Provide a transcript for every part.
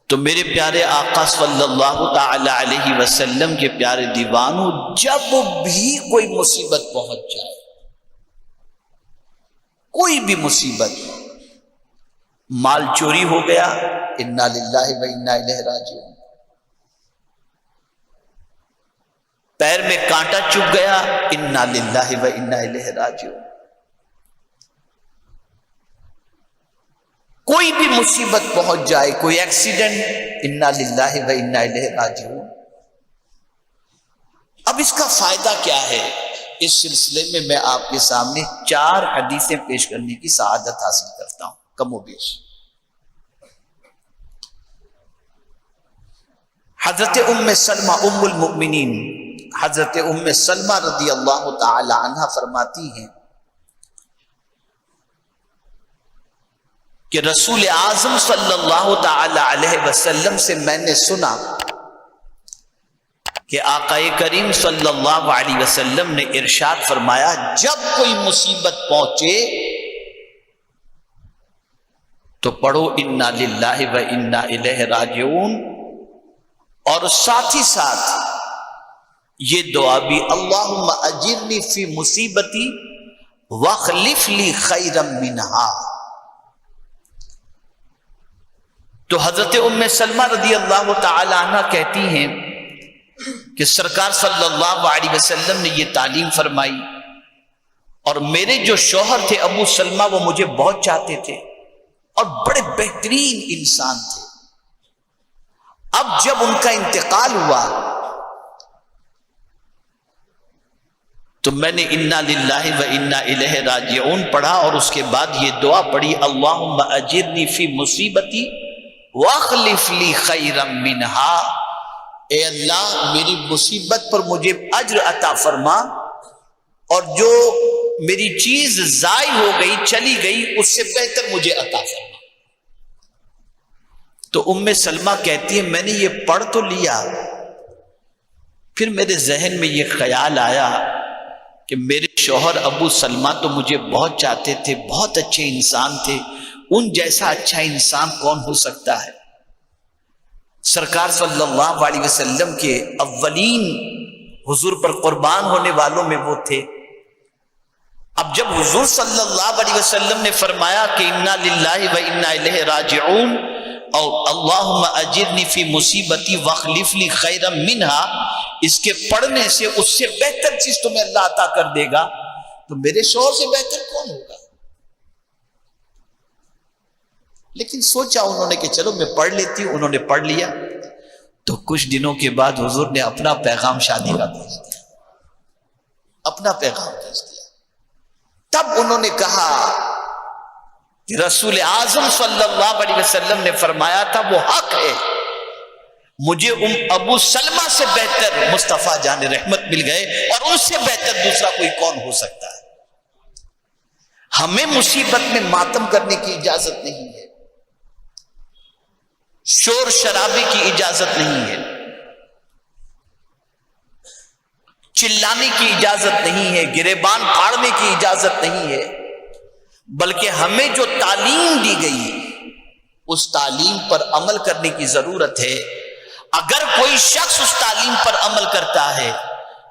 تو میرے پیارے آقا صلی اللہ تعالی علیہ وسلم کے پیارے دیوانوں، جب بھی کوئی مصیبت پہنچ جائے، کوئی بھی مصیبت، مال چوری ہو گیا، انا للہ و انا الیہ راجعون، پیر میں کانٹا چبھ گیا، انا للہ و انا الیہ راجعون، کوئی بھی مصیبت پہنچ جائے، کوئی ایکسیڈنٹ، انا للہ و انا الیہ راجعون۔ اب اس کا فائدہ کیا ہے؟ اس سلسلے میں میں آپ کے سامنے 4 حدیثیں پیش کرنے کی سعادت حاصل کرتا ہوں، کم و بیش۔ حضرت ام سلمہ ام المؤمنین، حضرت ام سلمہ رضی اللہ تعالی عنہ فرماتی ہیں کہ رسول اعظم صلی اللہ تعالی علیہ وسلم سے میں نے سنا کہ آقا کریم صلی اللہ علیہ وسلم نے ارشاد فرمایا، جب کوئی مصیبت پہنچے تو پڑھو انا للہ و انا الیہ راجعون، اور ساتھ ہی ساتھ یہ دعا بھی، اللہم اجرنی فی مصیبتی واخلف لی خیرا منہا۔ تو حضرت ام سلمہ رضی اللہ تعالی عنہ کہتی ہیں کہ سرکار صلی اللہ علیہ وسلم نے یہ تعلیم فرمائی، اور میرے جو شوہر تھے ابو سلمہ، وہ مجھے بہت چاہتے تھے اور بڑے بہترین انسان تھے۔ اب جب ان کا انتقال ہوا تو میں نے انا للہ و انا الیہ راجعون پڑھا، اور اس کے بعد یہ دعا پڑھی، اللہم اجرنی فی مصیبتی واخلف لی خیرا منہا، اے اللہ میری مصیبت پر مجھے اجر عطا فرما، اور جو میری چیز ضائع ہو گئی، چلی گئی، اس سے بہتر مجھے عطا فرما۔ تو ام سلمہ کہتی ہے میں نے یہ پڑھ تو لیا، پھر میرے ذہن میں یہ خیال آیا کہ میرے شوہر ابو سلمہ تو مجھے بہت چاہتے تھے، بہت اچھے انسان تھے، ان جیسا اچھا انسان کون ہو سکتا ہے؟ سرکار صلی اللہ علیہ وسلم کے اولین حضور پر قربان ہونے والوں میں وہ تھے۔ اب جب حضور صلی اللہ علیہ وسلم نے فرمایا کہ انا للہ و انا الیہ راجعون، اور اللہم اجرنی فی مصیبتی واخلف لی خیرا منہا، اس کے پڑھنے سے اس سے بہتر چیز تمہیں اللہ عطا کر دے گا، تو میرے شوہر سے بہتر کون ہوگا؟ لیکن سوچا انہوں نے کہ چلو میں پڑھ لیتی ہوں، انہوں نے پڑھ لیا۔ تو کچھ دنوں کے بعد حضور نے اپنا پیغام شادی کا بھیج دیا، اپنا پیغام بھیج دیا۔ تب انہوں نے کہا کہ رسول اعظم صلی اللہ علیہ وسلم نے فرمایا تھا وہ حق ہے، مجھے ابو سلمہ سے بہتر مصطفیٰ جان رحمت مل گئے، اور ان سے بہتر دوسرا کوئی کون ہو سکتا ہے؟ ہمیں مصیبت میں ماتم کرنے کی اجازت نہیں ہے، شور شرابے کی اجازت نہیں ہے، چلانے کی اجازت نہیں ہے، گریبان پھاڑنے کی اجازت نہیں ہے، بلکہ ہمیں جو تعلیم دی گئی اس تعلیم پر عمل کرنے کی ضرورت ہے۔ اگر کوئی شخص اس تعلیم پر عمل کرتا ہے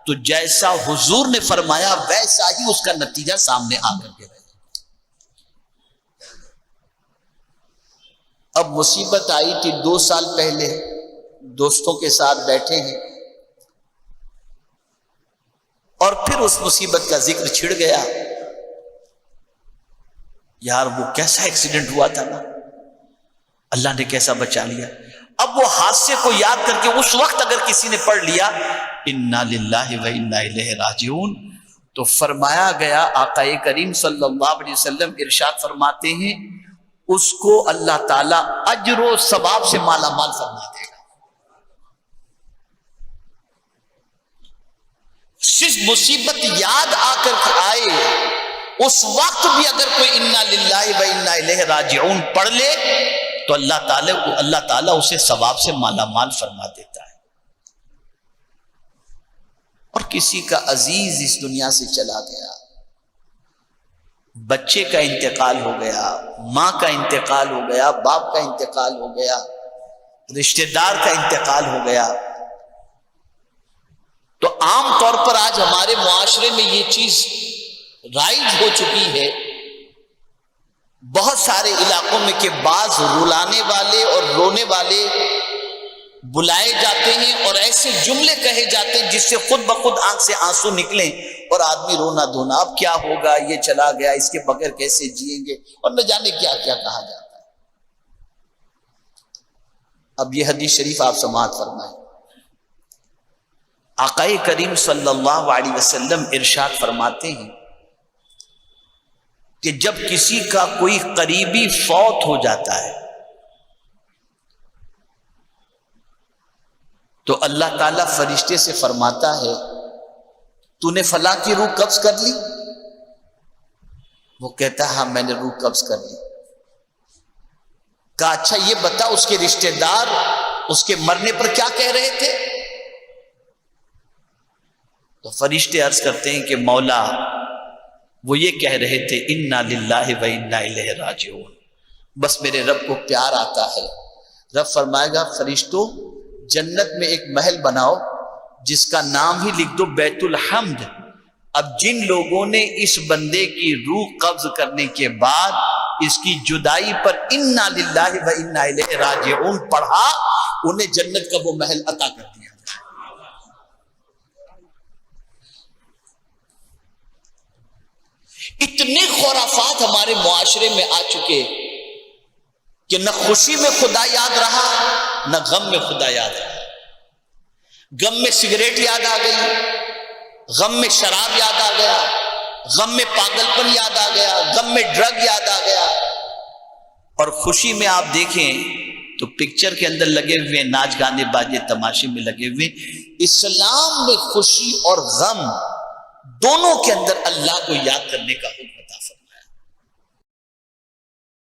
تو جیسا حضور نے فرمایا ویسا ہی اس کا نتیجہ سامنے آ کر کے رہے۔ اب مصیبت آئی تھی 2 سال پہلے، دوستوں کے ساتھ بیٹھے ہیں، اور پھر اس مصیبت کا ذکر چھڑ گیا، یار وہ کیسا ایکسیڈنٹ ہوا تھا نا، اللہ نے کیسا بچا لیا۔ اب وہ حادثے کو یاد کر کے اس وقت اگر کسی نے پڑھ لیا انا للہ و انا الیہ راجعون، تو فرمایا گیا، آقا کریم صلی اللہ علیہ وسلم ارشاد فرماتے ہیں اس کو اللہ تعالیٰ اجر و ثواب سے مالا مال فرما دے گا۔ صرف مصیبت یاد آ کر آئے اس وقت بھی اگر کوئی انا للہ و انا الیہ راجعون پڑھ لے تو اللہ تعالیٰ اسے ثواب سے مالا مال فرما دیتا ہے۔ اور کسی کا عزیز اس دنیا سے چلا گیا، بچے کا انتقال ہو گیا، ماں کا انتقال ہو گیا، باپ کا انتقال ہو گیا، رشتہ دار کا انتقال ہو گیا. تو عام طور پر آج ہمارے معاشرے میں یہ چیز رائج ہو چکی ہے بہت سارے علاقوں میں کہ بعض رلانے والے اور رونے والے بلائے جاتے ہیں اور ایسے جملے کہے جاتے ہیں جس سے خود بخود آنکھ سے آنسو نکلیں اور آدمی رونا دھونا، اب کیا ہوگا، یہ چلا گیا، اس کے بغیر کیسے جئیں گے، اور نہ جانے کیا کیا کہا جاتا ہے. اب یہ حدیث شریف آپ سماعت فرمائیں. آقا کریم صلی اللہ علیہ وسلم ارشاد فرماتے ہیں کہ جب کسی کا کوئی قریبی فوت ہو جاتا ہے تو اللہ تعالیٰ فرشتے سے فرماتا ہے تو نے فلاں کی روح قبض کر لی؟ وہ کہتا ہے ہاں میں نے روح قبض کر لی. کہا اچھا یہ بتا اس کے رشتہ دار اس کے مرنے پر کیا کہہ رہے تھے؟ تو فرشتے عرض کرتے ہیں کہ مولا وہ یہ کہہ رہے تھے انا للہ و انا الیہ راجعون. بس میرے رب کو پیار آتا ہے. رب فرمائے گا فرشتوں جنت میں ایک محل بناؤ جس کا نام ہی لکھ دو بیت الحمد. اب جن لوگوں نے اس بندے کی روح قبض کرنے کے بعد اس کی جدائی پر انا للہ و انا الیہ راجعون پڑھا انہیں جنت کا وہ محل عطا کر دیا. اتنے خرافات ہمارے معاشرے میں آ چکے کہ نہ خوشی میں خدا یاد رہا نہ غم میں خدا یاد رہا. غم میں سگریٹ یاد آ گئی، غم میں شراب یاد آ گیا، غم میں پاگل پن یاد آ گیا، غم میں ڈرگ یاد آ گیا. اور خوشی میں آپ دیکھیں تو پکچر کے اندر لگے ہوئے ناچ گانے باجے تماشے میں لگے ہوئے. اسلام میں خوشی اور غم دونوں کے اندر اللہ کو یاد کرنے کا حکم عطا فرمایا.